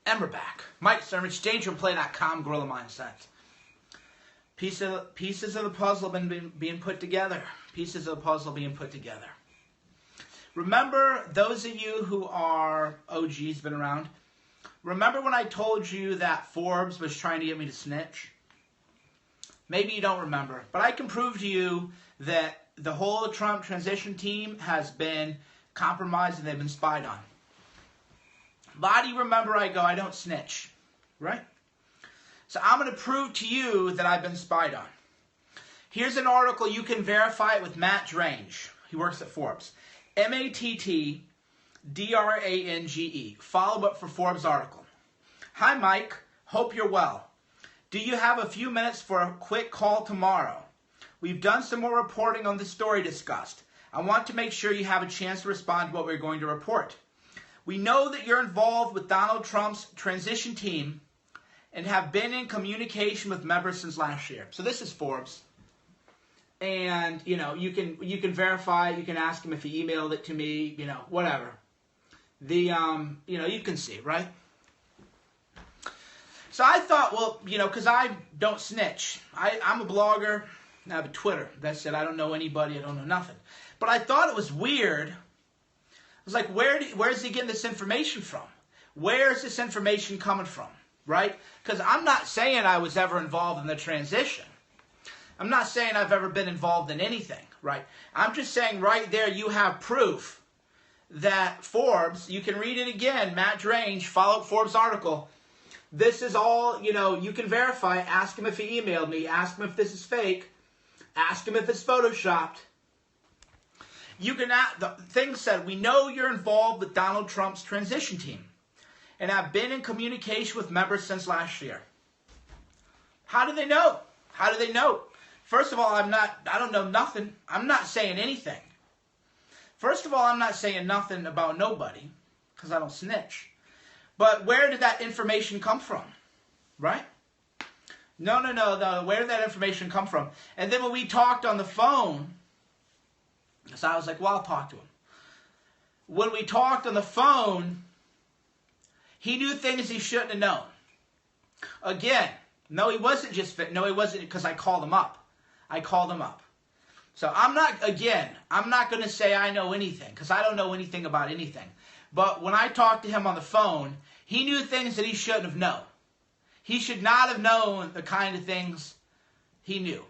And we're back. Mike Cernovich, DangerPlay.com, Gorilla Mindset. Pieces of the puzzle have been being put together. Pieces of the puzzle being put together. Remember, those of you who are OGs, been around, remember when I told you that Forbes was trying to get me to snitch? Maybe you don't remember, but I can prove to you that the whole Trump transition team has been compromised and they've been spied on. Why do you remember I don't snitch, right? So I'm going to prove to you that I've been spied on. Here's an article. You can verify it with Matt Drange. He works at Forbes. Mattdrange. Follow-up for Forbes article. Hi, Mike. Hope you're well. Do you have a few minutes for a quick call tomorrow? We've done some more reporting on the story discussed. I want to make sure you have a chance to respond to what we're going to report. We know that you're involved with Donald Trump's transition team and have been in communication with members since last year. So this is Forbes. And, you know, you can verify, you can ask him if he emailed it to me, you know, whatever. You know, you can see, right? So I thought, well, you know, because I don't snitch. I'm a blogger. I have a Twitter. That's it. I don't know anybody. I don't know nothing. But I thought it was weird. I was like, where's he getting this information from? Where's this information coming from, right? Because I'm not saying I was ever involved in the transition. I'm not saying I've ever been involved in anything, right? I'm just saying right there you have proof that Forbes, you can read it again, Matt Drange, follow up Forbes article. This is all, you know, you can verify. Ask him if he emailed me. Ask him if this is fake. Ask him if it's photoshopped. You can ask, the thing said, we know you're involved with Donald Trump's transition team and have been in communication with members since last year. How do they know? How do they know? First of all, I don't know nothing. I'm not saying anything. First of all, I'm not saying nothing about nobody because I don't snitch. But where did that information come from? Right? No. Where did that information come from? And then when we talked on the phone, so I was like, well, I'll talk to him. When we talked on the phone, he knew things he shouldn't have known. Again, no, he wasn't just fit. No, he wasn't, because I called him up. So I'm not going to say I know anything, because I don't know anything about anything. But when I talked to him on the phone, he knew things that he shouldn't have known. He should not have known the kind of things he knew.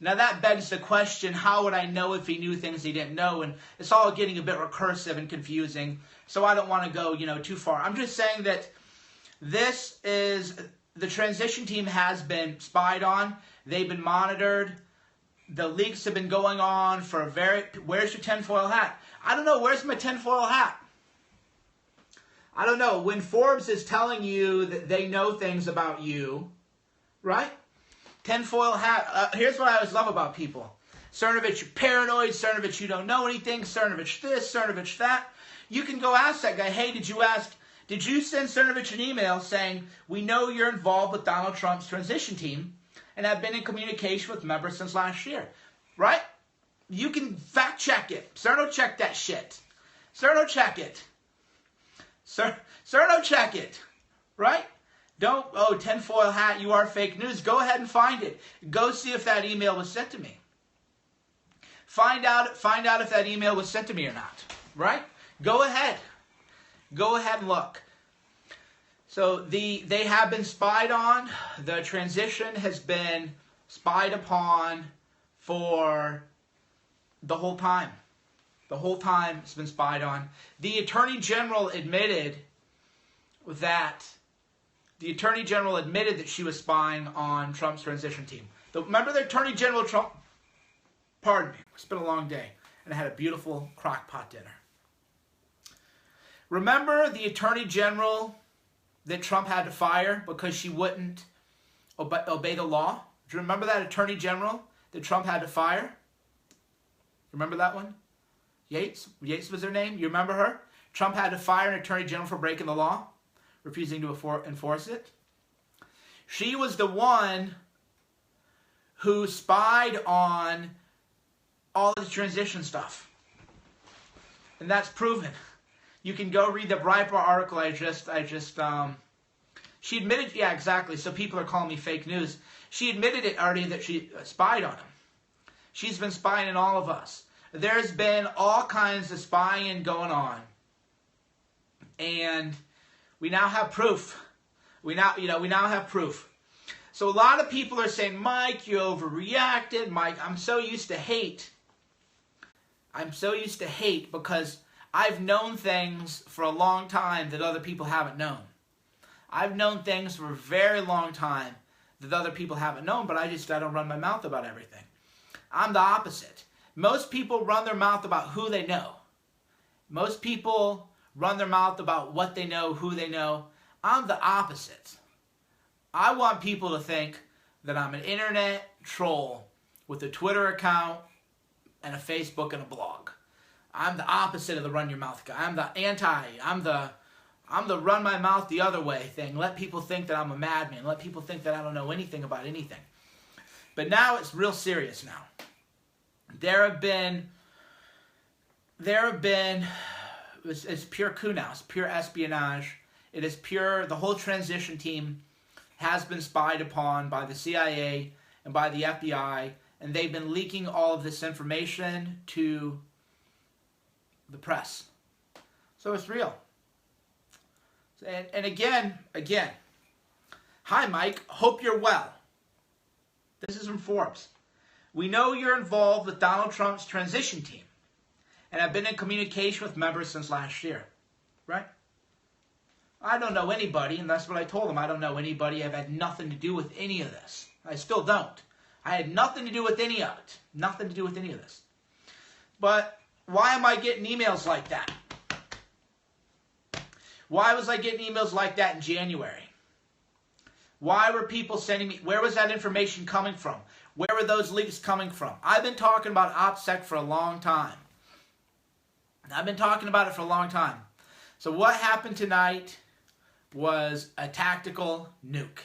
Now that begs the question, how would I know if he knew things he didn't know? And it's all getting a bit recursive and confusing, so I don't want to go, you know, too far. I'm just saying that this is, the transition team has been spied on. They've been monitored. The leaks have been going on for where's your tinfoil hat? I don't know, where's my tinfoil hat? I don't know. When Forbes is telling you that they know things about you, right? Tinfoil hat. Here's what I always love about people. Cernovich, you're paranoid. Cernovich, you don't know anything. Cernovich this, Cernovich that. You can go ask that guy, hey, did you send Cernovich an email saying, we know you're involved with Donald Trump's transition team and have been in communication with members since last year, right? You can fact check it. Cerno check that shit. Cerno check it. Cerno check it, right? Don't, oh, tinfoil hat, you are fake news. Go ahead and find it. Go see if that email was sent to me. Find out if that email was sent to me or not, right? Go ahead and look. So they have been spied on. The transition has been spied upon for the whole time. The whole time it's been spied on. The Attorney General admitted that she was spying on Trump's transition team. Remember the Attorney General Trump? Pardon me. It's been a long day, and I had a beautiful crock pot dinner. Remember the Attorney General that Trump had to fire because she wouldn't obey the law? Do you remember that Attorney General that Trump had to fire? Remember that one? Yates was her name. You remember her? Trump had to fire an Attorney General for breaking the law, refusing to enforce it. She was the one who spied on all this transition stuff. And that's proven. You can go read the Breitbart article I just She admitted, yeah, exactly. So people are calling me fake news. She admitted it already that she spied on him. She's been spying on all of us. There's been all kinds of spying going on. And we now have proof. We now have proof. So a lot of people are saying, Mike, you overreacted. Mike, I'm so used to hate. I'm so used to hate because I've known things for a long time that other people haven't known. I've known things for a very long time that other people haven't known, but I don't run my mouth about everything. I'm the opposite. Most people run their mouth about who they know. Most people run their mouth about what they know, who they know. I'm the opposite. I want people to think that I'm an internet troll with a Twitter account and a Facebook and a blog. I'm the opposite of the run your mouth guy. I'm the I'm the run my mouth the other way thing. Let people think that I'm a madman. Let people think that I don't know anything about anything. But now it's real serious now. There have been, it's pure coup now. It's pure espionage. It is pure, the whole transition team has been spied upon by the CIA and by the FBI, and they've been leaking all of this information to the press. So it's real. And again, hi Mike, hope you're well. This is from Forbes. We know you're involved with Donald Trump's transition team and have been in communication with members since last year, right? I don't know anybody, and that's what I told them. I don't know anybody. I've had nothing to do with any of this. I still don't. I had nothing to do with any of it. Nothing to do with any of this. But why am I getting emails like that? Why was I getting emails like that in January? Why were people sending me, where was that information coming from? Where were those leaks coming from? I've been talking about OPSEC for a long time. I've been talking about it for a long time. So what happened tonight was a tactical nuke.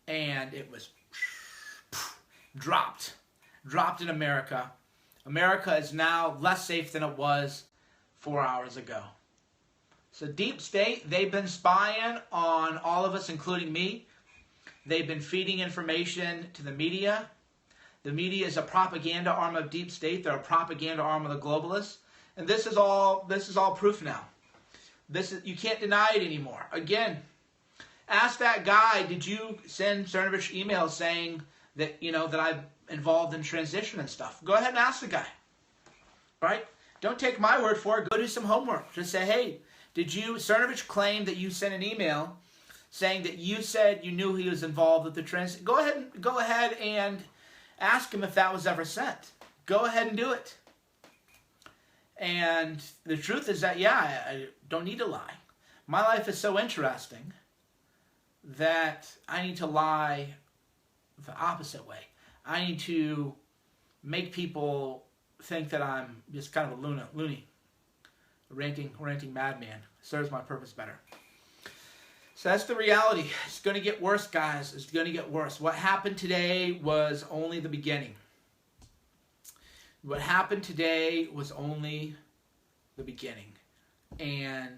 And it was dropped in America. America is now less safe than it was 4 hours ago. So deep state, they've been spying on all of us, including me. They've been feeding information to the media. The media is a propaganda arm of deep state. They're a propaganda arm of the globalists. And this is all proof now. You can't deny it anymore. Again, ask that guy, did you send Cernovich emails saying that, that I'm involved in transition and stuff? Go ahead and ask the guy. Right? Don't take my word for it. Go do some homework. Just say, hey, Cernovich claimed that you sent an email saying that you said you knew he was involved with the transition. Go ahead and ask him if that was ever sent. Go ahead and do it. And the truth is that, yeah, I don't need to lie. My life is so interesting that I need to lie the opposite way. I need to make people think that I'm just kind of a loony, a ranting madman. Serves my purpose better. So that's the reality. It's going to get worse, guys. It's going to get worse. What happened today was only the beginning. What happened today was only the beginning. And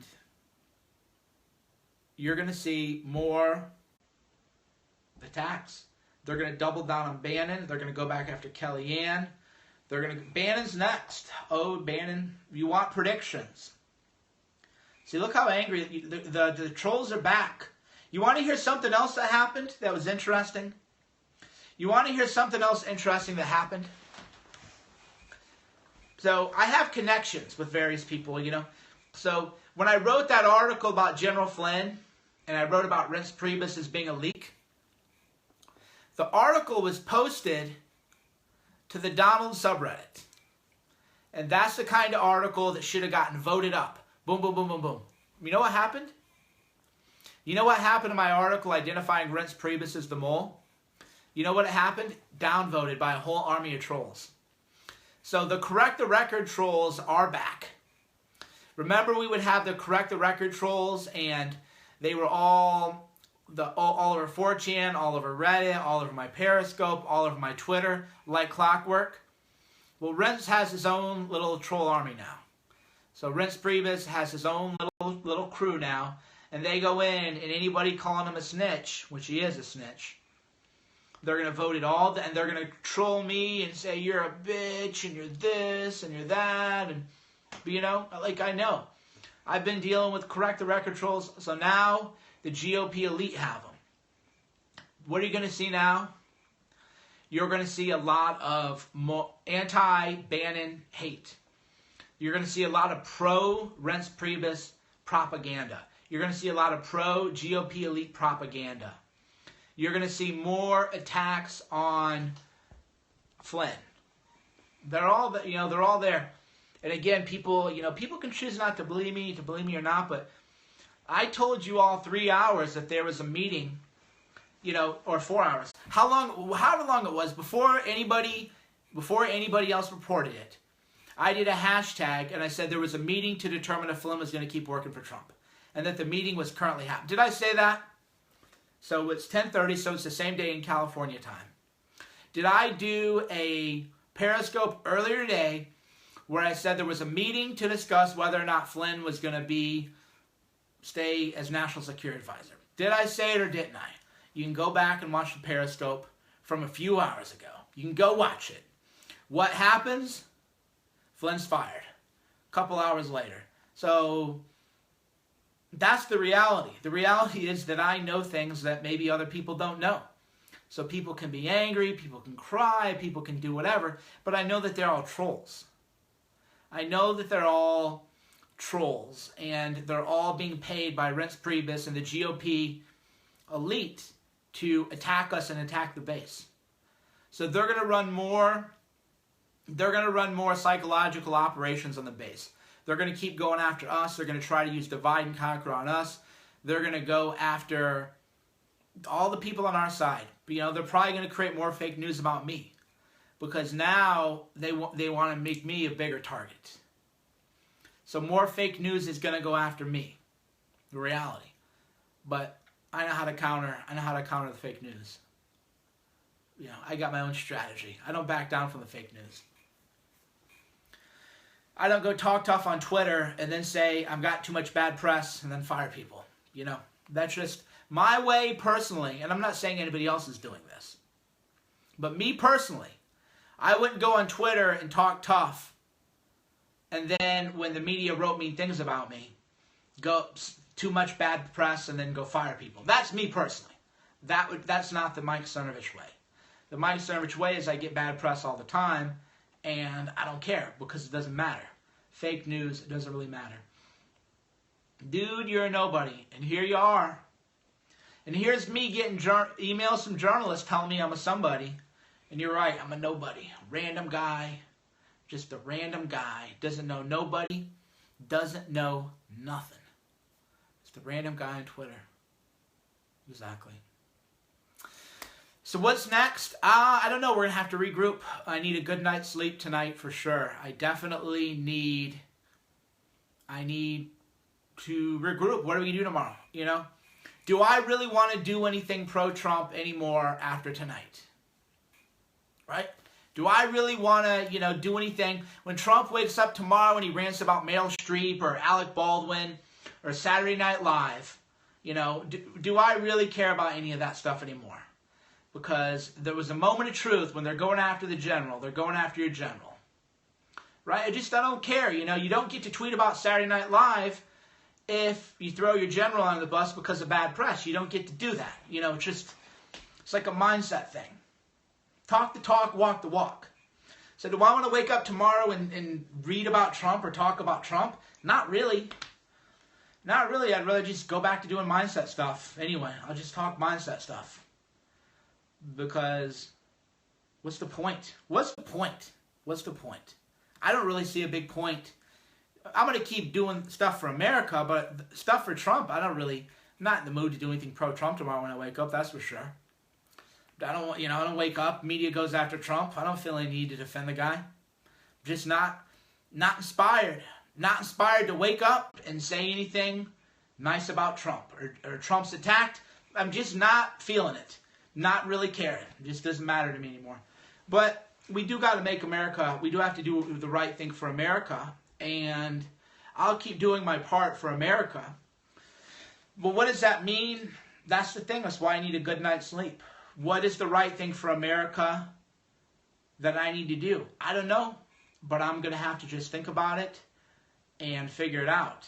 you're going to see more attacks. They're going to double down on Bannon. They're going to go back after Kellyanne. Bannon's next. Oh, Bannon, you want predictions. See, look how angry, the trolls are back. You want to hear something else that happened that was interesting? You want to hear something else interesting that happened? So I have connections with various people, So when I wrote that article about General Flynn, and I wrote about Reince Priebus as being a leak, the article was posted to the Donald subreddit. And that's the kind of article that should have gotten voted up. Boom, boom, boom, boom, boom. You know what happened? You know what happened to my article identifying Reince Priebus as the mole? You know what happened? Downvoted by a whole army of trolls. So the Correct the Record trolls are back. Remember, we would have the Correct the Record trolls, and they were all over 4chan, all over Reddit, all over my Periscope, all over my Twitter, like clockwork. Well, Reince has his own little troll army now. So Reince Priebus has his own little crew now, and they go in, and anybody calling him a snitch, which he is a snitch, they're going to vote it all, and they're going to troll me and say, you're a bitch, and you're this, and you're that, and, you know, like, I know. I've been dealing with correct the record trolls, so now the GOP elite have them. What are you going to see now? You're going to see a lot of anti-Bannon hate. You're going to see a lot of pro-Reince Priebus propaganda. You're going to see a lot of pro-GOP elite propaganda. You're going to see more attacks on Flynn. They're all there. And again, people can choose not to believe me or not, but I told you all 3 hours that there was a meeting, or 4 hours. However long it was before anybody else reported it. I did a hashtag and I said there was a meeting to determine if Flynn was going to keep working for Trump, and that the meeting was currently happening. Did I say that? So it's 10:30, so it's the same day in California time. Did I do a Periscope earlier today where I said there was a meeting to discuss whether or not Flynn was going to stay as National Security Advisor? Did I say it or didn't I? You can go back and watch the Periscope from a few hours ago. You can go watch it. What happens? Flynn's fired a couple hours later. So that's the reality. The reality is that I know things that maybe other people don't know. So people can be angry, people can cry, people can do whatever, but I know that they're all trolls. I know that they're all trolls, and they're all being paid by Reince Priebus and the GOP elite to attack us and attack the base. So they're going to run more psychological operations on the base. They're going to keep going after us. They're going to try to use divide and conquer on us. They're going to go after all the people on our side. They're probably going to create more fake news about me, because now they want to make me a bigger target. So more fake news is going to go after me, the reality. But I know how to counter the fake news. I got my own strategy. I don't back down from the fake news. I don't go talk tough on Twitter and then say I've got too much bad press and then fire people. That's just my way personally, and I'm not saying anybody else is doing this. But me personally, I wouldn't go on Twitter and talk tough, and then when the media wrote mean things about me, go too much bad press and then go fire people. That's me personally. That's not the Mike Cernovich way. The Mike Cernovich way is I get bad press all the time, and I don't care because it doesn't matter. Fake news, it doesn't really matter. Dude, you're a nobody, and here you are. And here's me getting emails from journalists telling me I'm a somebody. And you're right, I'm a nobody. Random guy. Just a random guy. Doesn't know nobody. Doesn't know nothing. Just a random guy on Twitter. Exactly. So what's next? I don't know. We're going to have to regroup. I need a good night's sleep tonight for sure. I definitely need to regroup. What are we going to do tomorrow? Do I really want to do anything pro-Trump anymore after tonight? Right? Do I really want to, do anything? When Trump wakes up tomorrow and he rants about Meryl Streep or Alec Baldwin or Saturday Night Live, do I really care about any of that stuff anymore? Because there was a moment of truth when they're going after the general. They're going after your general. Right? I don't care. You don't get to tweet about Saturday Night Live if you throw your general under the bus because of bad press. You don't get to do that. It's like a mindset thing. Talk the talk, walk the walk. So do I want to wake up tomorrow and read about Trump or talk about Trump? Not really. Not really. I'd rather just go back to doing mindset stuff. Anyway, I'll just talk mindset stuff. Because what's the point? What's the point? I don't really see a big point. I'm going to keep doing stuff for America, but stuff for Trump, I'm not in the mood to do anything pro-Trump tomorrow when I wake up, that's for sure. I don't wake up, media goes after Trump. I don't feel any need to defend the guy. Just not inspired. Not inspired to wake up and say anything nice about Trump or Trump's attacked. I'm just not feeling it. Not really caring. It just doesn't matter to me anymore. But we do got to make America, we do have to do the right thing for America. And I'll keep doing my part for America. But what does that mean? That's the thing. That's why I need a good night's sleep. What is the right thing for America that I need to do? I don't know, but I'm going to have to just think about it and figure it out.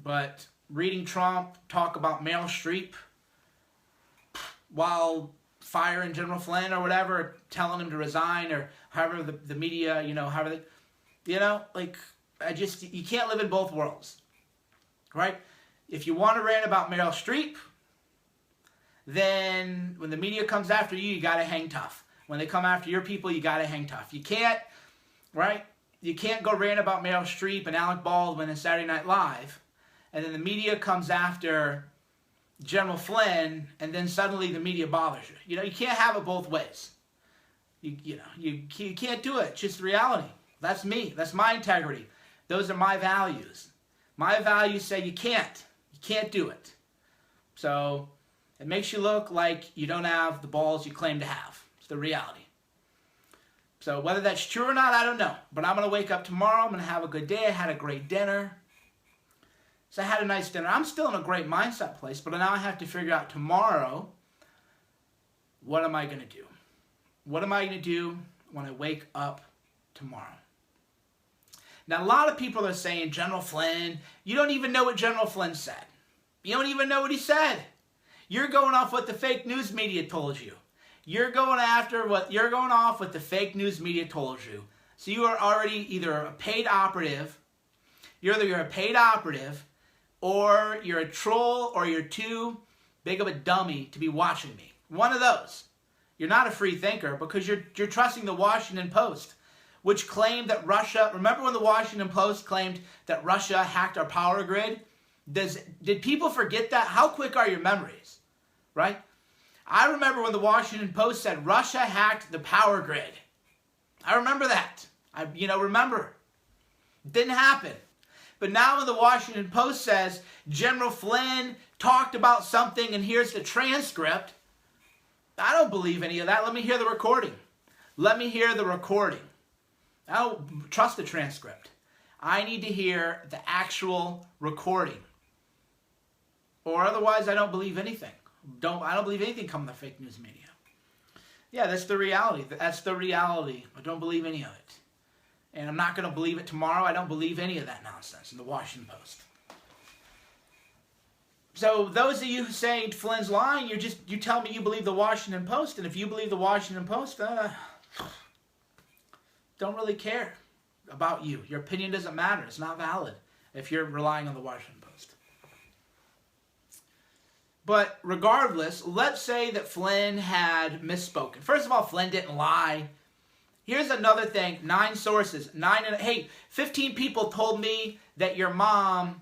But reading Trump talk about Meryl Streep while firing General Flynn or whatever, telling him to resign, or however the media, however they, like, you can't live in both worlds, right? If you want to rant about Meryl Streep, then when the media comes after you, you got to hang tough. When they come after your people, you got to hang tough. You can't, right? You can't go rant about Meryl Streep and Alec Baldwin and Saturday Night Live, and then the media comes after General Flynn, and then suddenly the media bothers you. You can't have it both ways. You can't do it. It's just reality. That's me. That's my integrity. Those are my values. My values say you can't. You can't do it. So it makes you look like you don't have the balls you claim to have. It's the reality. So whether that's true or not, I don't know. But I'm going to wake up tomorrow. I'm going to have a good day. I had a great dinner. So I had a nice dinner. I'm still in a great mindset place, but now I have to figure out tomorrow, what am I going to do? What am I going to do when I wake up tomorrow? Now, a lot of people are saying, General Flynn, you don't even know what General Flynn said. You don't even know what he said. You're going off what the fake news media told you. You're going off what the fake news media told you. So you are already either a paid operative, you're a paid operative, or you're a troll, or you're too big of a dummy to be watching me. One of those. You're not a free thinker because you're trusting the Washington Post, which claimed that Russia, remember when the Washington Post claimed that Russia hacked our power grid? Did people forget that? How quick are your memories, right? I remember when the Washington Post said Russia hacked the power grid. I remember that. Remember. It didn't happen. But now when the Washington Post says General Flynn talked about something and here's the transcript, I don't believe any of that. Let me hear the recording. Let me hear the recording. I don't trust the transcript. I need to hear the actual recording. Or otherwise, I don't believe anything. I don't believe anything coming from the fake news media. Yeah, that's the reality. That's the reality. I don't believe any of it. And I'm not going to believe it tomorrow. I don't believe any of that nonsense in the Washington Post. So those of you who say Flynn's lying, you tell me you believe the Washington Post. And if you believe the Washington Post, don't really care about you. Your opinion doesn't matter. It's not valid if you're relying on the Washington Post. But regardless, let's say that Flynn had misspoken. First of all, Flynn didn't lie. Here's another thing. 9 sources. 15 people told me that your mom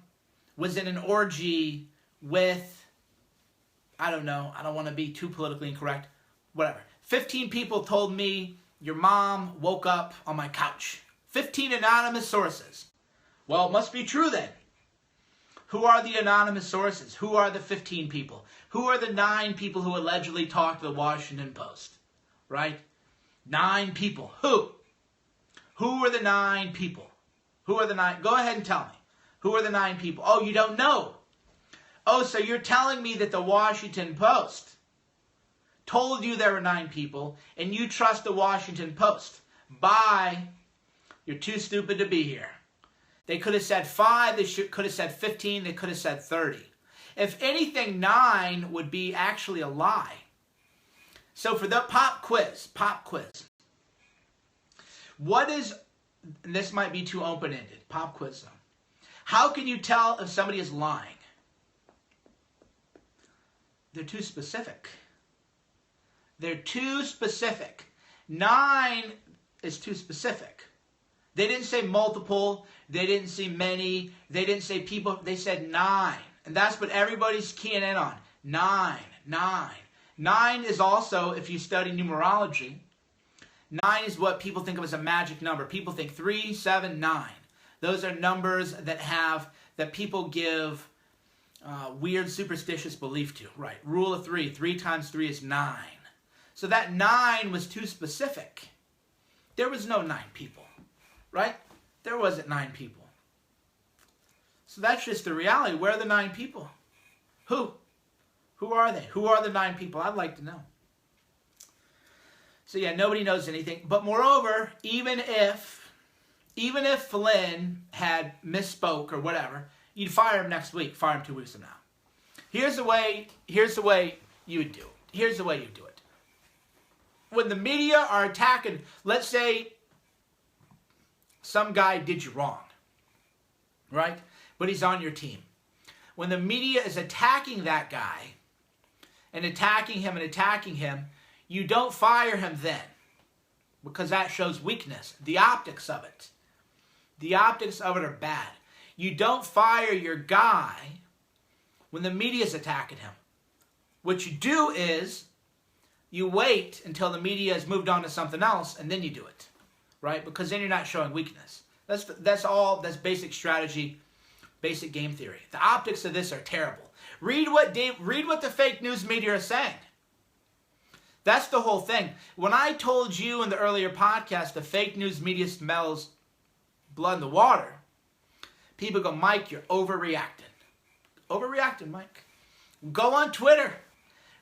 was in an orgy with, I don't know. I don't want to be too politically incorrect. Whatever. 15 people told me your mom woke up on my couch. 15 anonymous sources. Well, it must be true then. Who are the anonymous sources? Who are the 15 people? Who are the 9 people who allegedly talked to the Washington Post? Right? 9 people. Who? Who are the 9 people? Who are the 9? Go ahead and tell me. Who are the 9 people? Oh, you don't know. Oh, so you're telling me that the Washington Post told you there were 9 people, and you trust the Washington Post. Bye. You're too stupid to be here. They could have said 5, they could have said 15, they could have said 30. If anything, 9 would be actually a lie. So for the pop quiz. What is, and this might be too open-ended, pop quiz though. How can you tell if somebody is lying? They're too specific. They're too specific. 9 is too specific. They didn't say multiple. They didn't say many. They didn't say people. They said 9. And that's what everybody's keying in on. 9. 9 is also, if you study numerology, 9 is what people think of as a magic number. People think 3, 7, 9. Those are numbers that people give weird superstitious belief to. Right. Rule of 3. 3 times 3 is 9. So that 9 was too specific. There was no 9 people. Right? There wasn't 9 people. So that's just the reality. Where are the 9 people? Who? Who are they? Who are the 9 people? I'd like to know. So yeah, nobody knows anything. But moreover, even if Flynn had misspoke or whatever, you'd fire him next week, fire him 2 weeks from now. Here's the way you would do it. Here's the way you do it. When the media are attacking, let's say some guy did you wrong, right? But he's on your team. When the media is attacking that guy and attacking him, you don't fire him then, because that shows weakness. The optics of it. The optics of it are bad. You don't fire your guy when the media is attacking him. What you do is you wait until the media has moved on to something else, and then you do it, right? Because then you're not showing weakness. That's basic strategy, basic game theory. The optics of this are terrible. Read what the fake news media are saying. That's the whole thing. When I told you in the earlier podcast the fake news media smells blood in the water, people go, Mike, you're overreacting. Overreacting, Mike. Go on Twitter.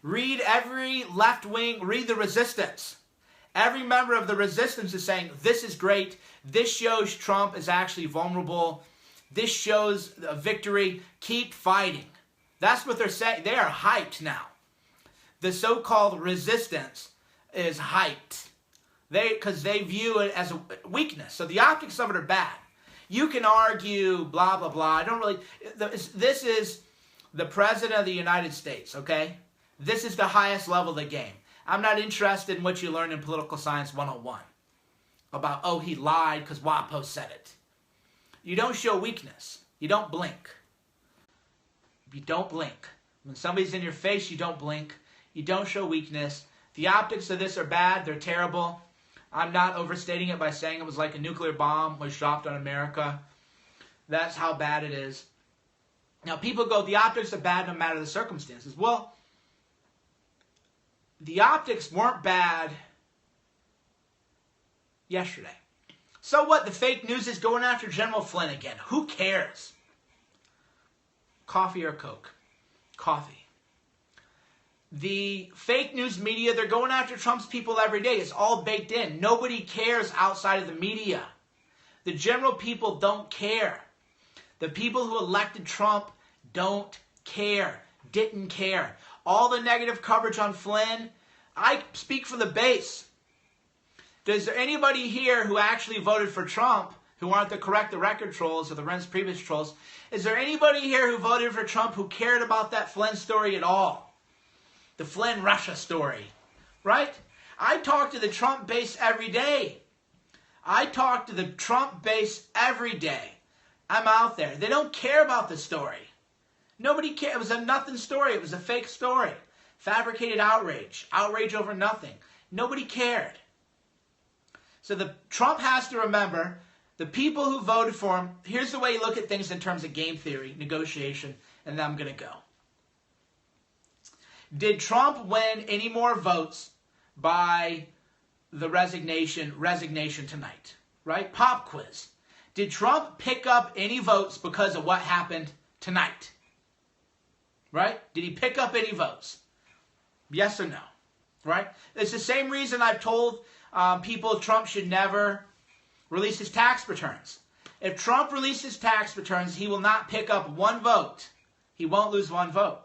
Read every left wing, read the resistance. Every member of the resistance is saying, this is great. This shows Trump is actually vulnerable. This shows a victory. Keep fighting. That's what they're saying. They are hyped now. The so-called resistance is hyped. Because they view it as a weakness. So the optics of it are bad. You can argue, blah, blah, blah. I don't really... This is the President of the United States, okay? This is the highest level of the game. I'm not interested in what you learn in Political Science 101. About, oh, he lied because WAPO said it. You don't show weakness. You don't blink. You don't blink. When somebody's in your face, you don't blink. You don't show weakness. The optics of this are bad. They're terrible. I'm not overstating it by saying it was like a nuclear bomb was dropped on America. That's how bad it is. Now, people go, the optics are bad no matter the circumstances. Well, the optics weren't bad yesterday. So what? The fake news is going after General Flynn again. Who cares? Coffee or Coke? Coffee. The fake news media, they're going after Trump's people every day. It's all baked in. Nobody cares outside of the media. The general people don't care. The people who elected Trump don't care. Didn't care. All the negative coverage on Flynn, I speak for the base. Is there anybody here who actually voted for Trump, who aren't the Correct the Record trolls or the Rents Previous trolls? Is there anybody here who voted for Trump who cared about that Flynn story at all? The Flynn-Russia story, right? I talk to the Trump base every day. I talk to the Trump base every day. I'm out there. They don't care about the story. Nobody cared. It was a nothing story. It was a fake story. Fabricated outrage. Outrage over nothing. Nobody cared. So Trump has to remember, the people who voted for him, here's the way you look at things in terms of game theory, negotiation, and then I'm going to go. Did Trump win any more votes by the resignation tonight? Right? Pop quiz. Did Trump pick up any votes because of what happened tonight? Right? Did he pick up any votes? Yes or no? Right? It's the same reason I've told people Trump should never release his tax returns. If Trump releases tax returns, he will not pick up one vote. He won't lose one vote.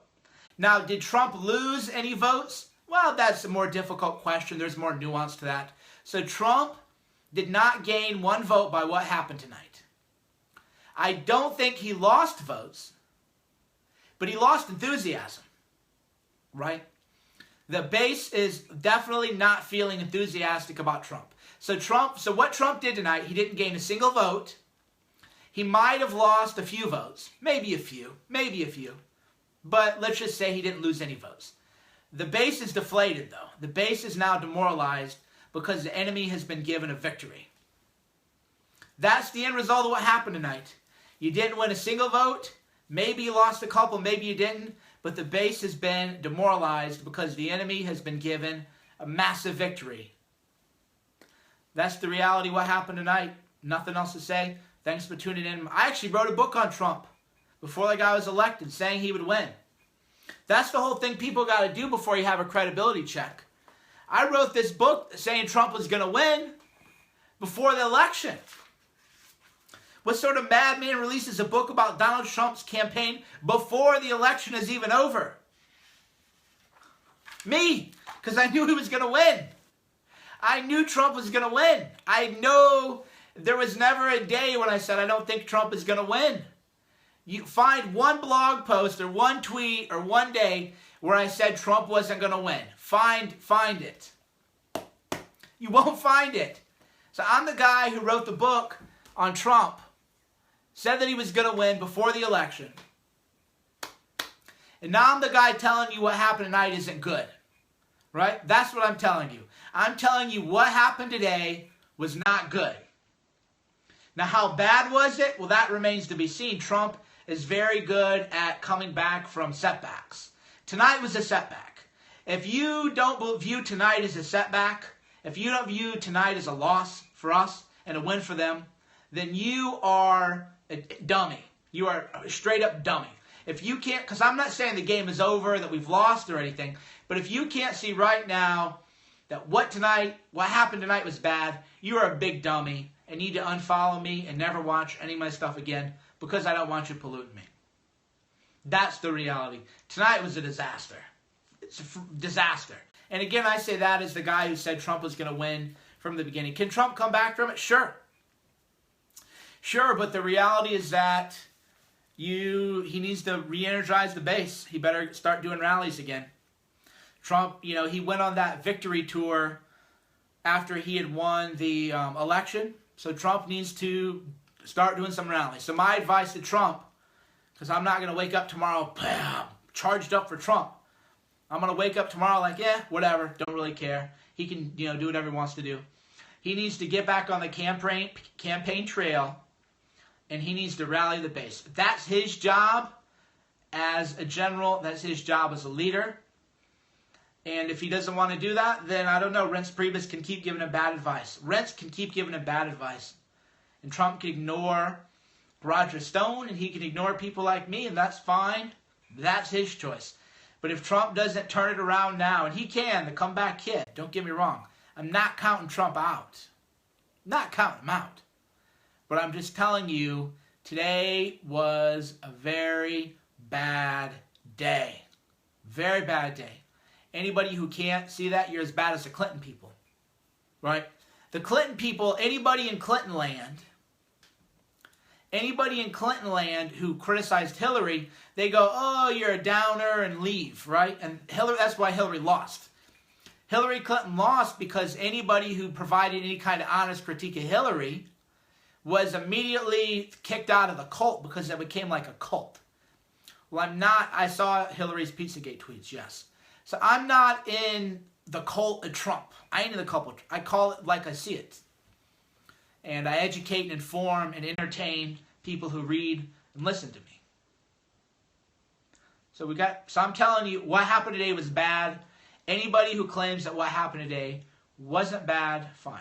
Now, did Trump lose any votes? Well, that's a more difficult question. There's more nuance to that. So Trump did not gain one vote by what happened tonight. I don't think he lost votes, but he lost enthusiasm, right? The base is definitely not feeling enthusiastic about Trump. So what Trump did tonight, he didn't gain a single vote. He might have lost a few votes, maybe a few. But let's just say he didn't lose any votes. The base is deflated, though. The base is now demoralized because the enemy has been given a victory. That's the end result of what happened tonight. You didn't win a single vote. Maybe you lost a couple, maybe you didn't. But the base has been demoralized because the enemy has been given a massive victory. That's the reality of what happened tonight. Nothing else to say. Thanks for tuning in. I actually wrote a book on Trump before the guy was elected, saying he would win. That's the whole thing people got to do before you have a credibility check. I wrote this book saying Trump was going to win before the election. What sort of madman releases a book about Donald Trump's campaign before the election is even over? Me, because I knew he was going to win. I knew Trump was going to win. I know there was never a day when I said I don't think Trump is going to win. You find one blog post or one tweet or one day where I said Trump wasn't going to win. Find it. You won't find it. So I'm the guy who wrote the book on Trump, said that he was going to win before the election. And now I'm the guy telling you what happened tonight isn't good. Right? That's what I'm telling you. I'm telling you what happened today was not good. Now, how bad was it? Well, that remains to be seen. Trump is very good at coming back from setbacks. Tonight was a setback. If you don't view tonight as a setback, if you don't view tonight as a loss for us and a win for them, then you are a dummy. You are a straight up dummy. If you can't, because I'm not saying the game is over, that we've lost or anything, but if you can't see right now that what happened tonight was bad, you are a big dummy and need to unfollow me and never watch any of my stuff again because I don't want you polluting me. That's the reality. Tonight was a disaster. It's a disaster. And again, I say that as the guy who said Trump was going to win from the beginning. Can Trump come back from it? Sure. Sure, but the reality is that he needs to re-energize the base. He better start doing rallies again. Trump, he went on that victory tour after he had won the election. So Trump needs to start doing some rallies. So my advice to Trump, because I'm not going to wake up tomorrow, bam, charged up for Trump. I'm going to wake up tomorrow like, whatever, don't really care. He can, do whatever he wants to do. He needs to get back on the campaign trail, and he needs to rally the base. That's his job as a general. That's his job as a leader. And if he doesn't want to do that, then I don't know. Reince Priebus can keep giving him bad advice. Reince can keep giving him bad advice. And Trump can ignore Roger Stone, and he can ignore people like me, and that's fine. That's his choice. But if Trump doesn't turn it around now, and he can, the comeback kid, don't get me wrong. I'm not counting Trump out. Not counting him out. But I'm just telling you, today was a very bad day. Very bad day. Anybody who can't see that, you're as bad as the Clinton people. Right? The Clinton people, anybody in Clinton land who criticized Hillary, they go, oh, you're a downer, and leave, right? And that's why Hillary lost. Hillary Clinton lost because anybody who provided any kind of honest critique of Hillary was immediately kicked out of the cult because it became like a cult. Well, I saw Hillary's Pizzagate tweets, yes. So I'm not in the cult of Trump. I ain't in the cult. I call it like I see it. And I educate and inform and entertain people who read and listen to me. So I'm telling you, what happened today was bad. Anybody who claims that what happened today wasn't bad, fine.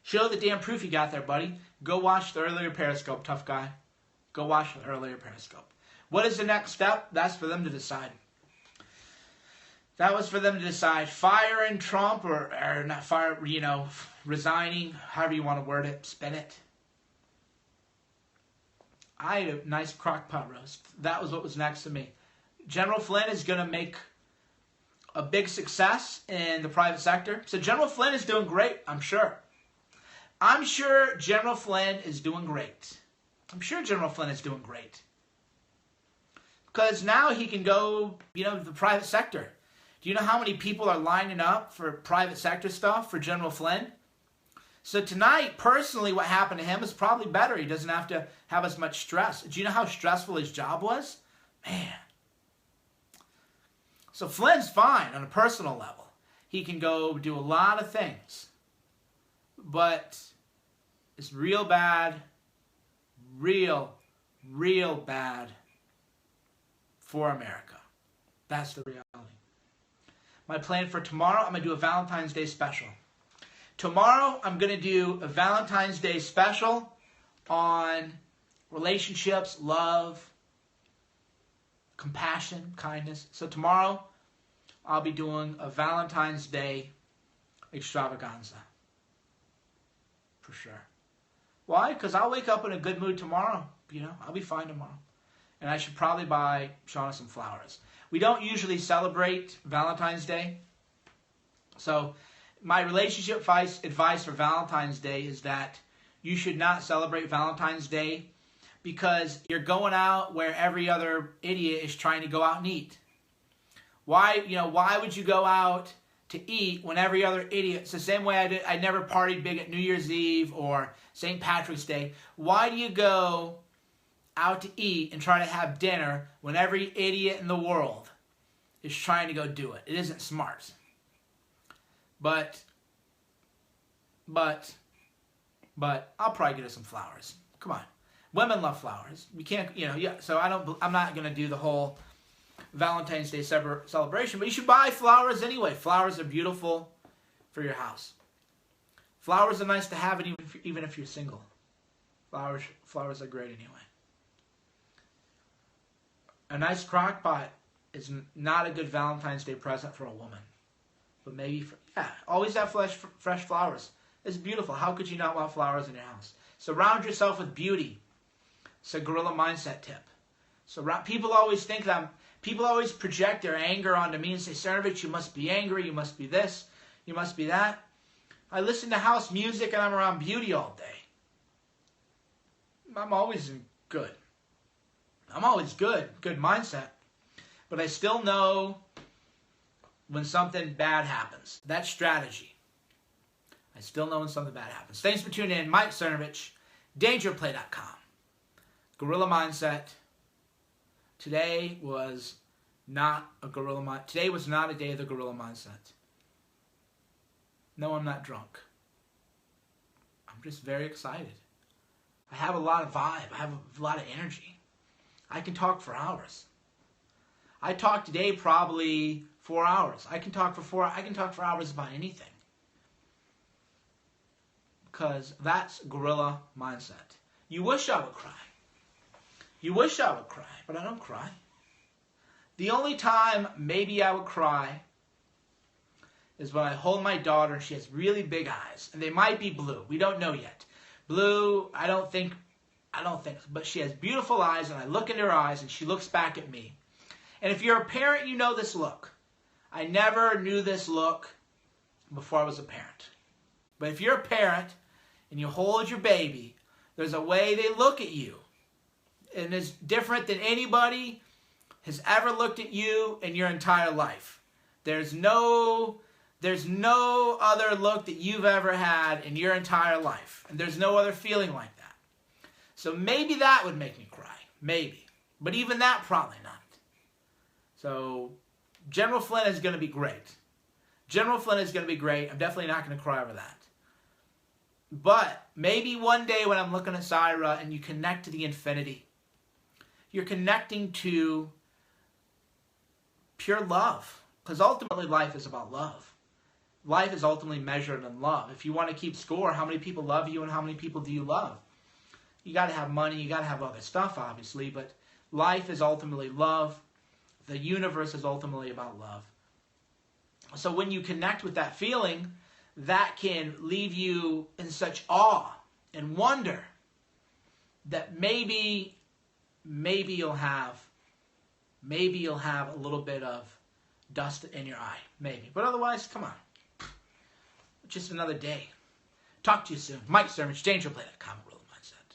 Show the damn proof you got there, buddy. Go watch the earlier Periscope, tough guy. Go watch the earlier Periscope. What is the next step? That's for them to decide. That was for them to decide. Firing Trump or not fire, resigning, however you want to word it, spin it. I had a nice crock pot roast. That was what was next to me. General Flynn is going to make a big success in the private sector. So General Flynn is doing great, I'm sure. I'm sure General Flynn is doing great. I'm sure General Flynn is doing great. Because now he can go, to the private sector. Do you know how many people are lining up for private sector stuff for General Flynn? So tonight, personally, what happened to him is probably better. He doesn't have to have as much stress. Do you know how stressful his job was? Man. So Flynn's fine on a personal level. He can go do a lot of things. But it's real bad, real bad for America. That's the reality. My plan for tomorrow, I'm going to do a Valentine's Day special. Tomorrow, I'm going to do a Valentine's Day special on relationships, love. compassion, kindness. So tomorrow, I'll be doing a Valentine's Day extravaganza. For sure. Why? Because I'll wake up in a good mood tomorrow. You know, I'll be fine tomorrow. And I should probably buy Shauna some flowers. We don't usually celebrate Valentine's Day. So my relationship advice for Valentine's Day is that you should not celebrate Valentine's Day because you're going out where every other idiot is trying to go out and eat. Why would you go out to eat when every other idiot, it's the same way I never partied big at New Year's Eve or St. Patrick's Day. Why do you go out to eat and try to have dinner when every idiot in the world is trying to go do it? It isn't smart. But I'll probably get her some flowers. Come on. Women love flowers. You can't, so I'm not going to do the whole Valentine's Day celebration, but you should buy flowers anyway. Flowers are beautiful for your house. Flowers are nice to have, even if you're single. Flowers are great anyway. A nice crock pot is not a good Valentine's Day present for a woman. But maybe, always have fresh flowers. It's beautiful. How could you not want flowers in your house? Surround yourself with beauty. It's a gorilla mindset tip. So people always project their anger onto me and say, Cernovich, you must be angry, you must be this, you must be that. I listen to house music and I'm around beauty all day. I'm always good. I'm always good mindset. But I still know when something bad happens. That's strategy. I still know when something bad happens. Thanks for tuning in. Mike Cernovich, dangerplay.com. Gorilla Mindset. Today was not a Today was not a day of the gorilla mindset. No, I'm not drunk. I'm just very excited. I have a lot of vibe. I have a lot of energy. I can talk for hours. I talked today probably 4 hours. I can talk for hours about anything. Because that's gorilla mindset. You wish I would cry. You wish I would cry, but I don't cry. The only time maybe I would cry is when I hold my daughter and she has really big eyes. And they might be blue. We don't know yet. Blue, I don't think, but she has beautiful eyes and I look into her eyes and she looks back at me. And if you're a parent, you know this look. I never knew this look before I was a parent. But if you're a parent and you hold your baby, there's a way they look at you. And it's different than anybody has ever looked at you in your entire life. There's no other look that you've ever had in your entire life. And there's no other feeling like that. So maybe that would make me cry. Maybe. But even that, probably not. So General Flynn is going to be great. General Flynn is going to be great. I'm definitely not going to cry over that. But maybe one day when I'm looking at Syra and you connect to the infinity, you're connecting to pure love. Because ultimately life is about love. Life is ultimately measured in love. If you want to keep score, how many people love you and how many people do you love? You got to have money, you got to have other stuff, obviously, but life is ultimately love. The universe is ultimately about love. So when you connect with that feeling, that can leave you in such awe and wonder that maybe you'll have a little bit of dust in your eye. Maybe. But otherwise, come on. Just another day. Talk to you soon. Mike Cernovich, dangerplay.com.